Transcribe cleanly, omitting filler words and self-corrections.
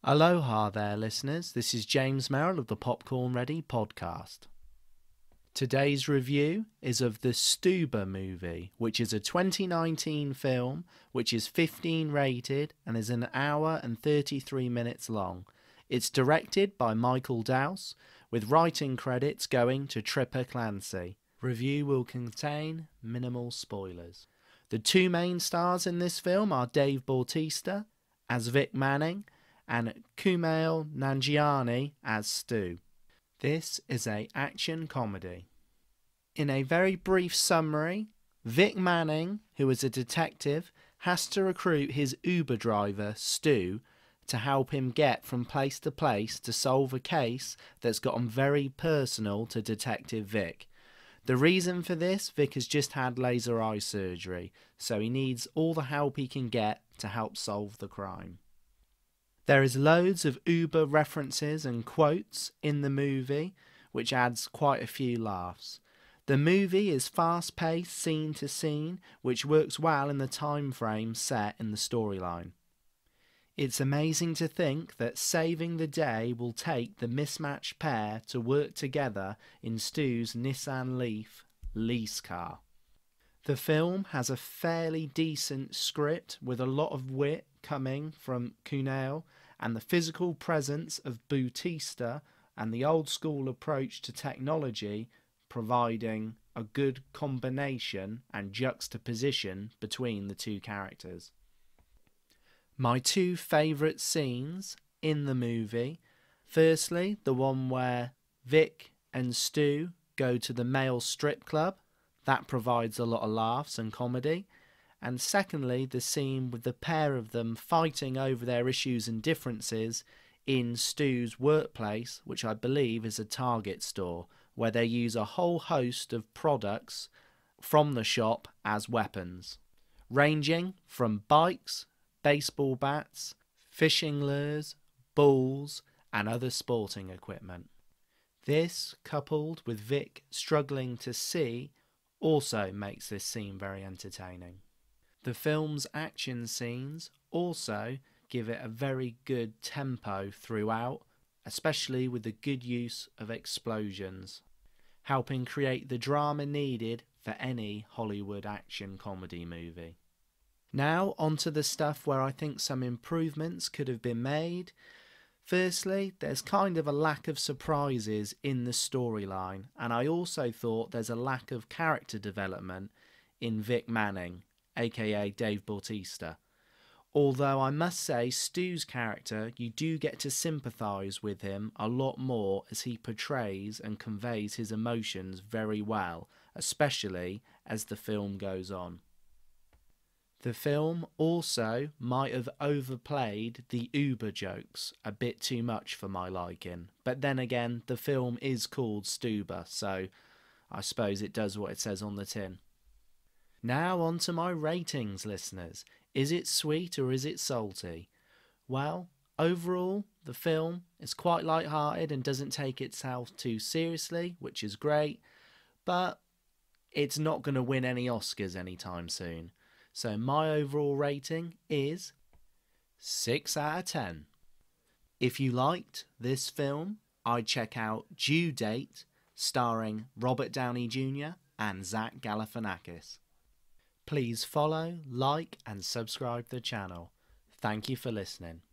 Aloha there, listeners. This is James Merrill of the Popcorn Ready podcast. Today's review is of the Stuber movie, which is a 2019 film which is 15 rated and is an hour and 33 minutes long. It's directed by Michael Dowse, with writing credits going to Tripper Clancy. Review will contain minimal spoilers. The two main stars in this film are Dave Bautista as Vic Manning and Kumail Nanjiani as Stu. This is an action comedy. In a very brief summary, Vic Manning, who is a detective, has to recruit his Uber driver, Stu, to help him get from place to solve a case that's gotten very personal to Detective Vic. The reason for this, Vic has just had laser eye surgery, so he needs all the help he can get to help solve the crime. There is loads of Uber references and quotes in the movie, which adds quite a few laughs. The movie is fast-paced scene to scene, which works well in the time frame set in the storyline. It's amazing to think that saving the day will take the mismatched pair to work together in Stu's Nissan Leaf lease car. The film has a fairly decent script with a lot of wit coming from Kumail and the physical presence of Bautista and the old school approach to technology providing a good combination and juxtaposition between the two characters. My two favourite scenes in the movie, firstly the one where Vic and Stu go to the male strip club, that provides a lot of laughs and comedy, and secondly the scene with the pair of them fighting over their issues and differences in Stu's workplace, which I believe is a Target store, where they use a whole host of products from the shop as weapons, ranging from bikes, baseball bats, fishing lures, balls, and other sporting equipment. This, coupled with Vic struggling to see, also makes this scene very entertaining. The film's action scenes also give it a very good tempo throughout, especially with the good use of explosions, helping create the drama needed for any Hollywood action comedy movie. Now onto the stuff where I think some improvements could have been made. Firstly, there's kind of a lack of surprises in the storyline, and I also thought there's a lack of character development in Vic Manning, aka Dave Bautista. Although I must say Stu's character, you do get to sympathise with him a lot more as he portrays and conveys his emotions very well, especially as the film goes on. The film also might have overplayed the Uber jokes a bit too much for my liking, but then again the film is called Stuber, so I suppose it does what it says on the tin. Now on to my ratings, listeners. Is it sweet or is it salty? Well, overall the film is quite light-hearted and doesn't take itself too seriously, which is great, but it's not going to win any Oscars anytime soon. So my overall rating is 6 out of 10. If you liked this film, I'd check out Due Date, starring Robert Downey Jr. and Zach Galifianakis. Please follow, like and subscribe the channel. Thank you for listening.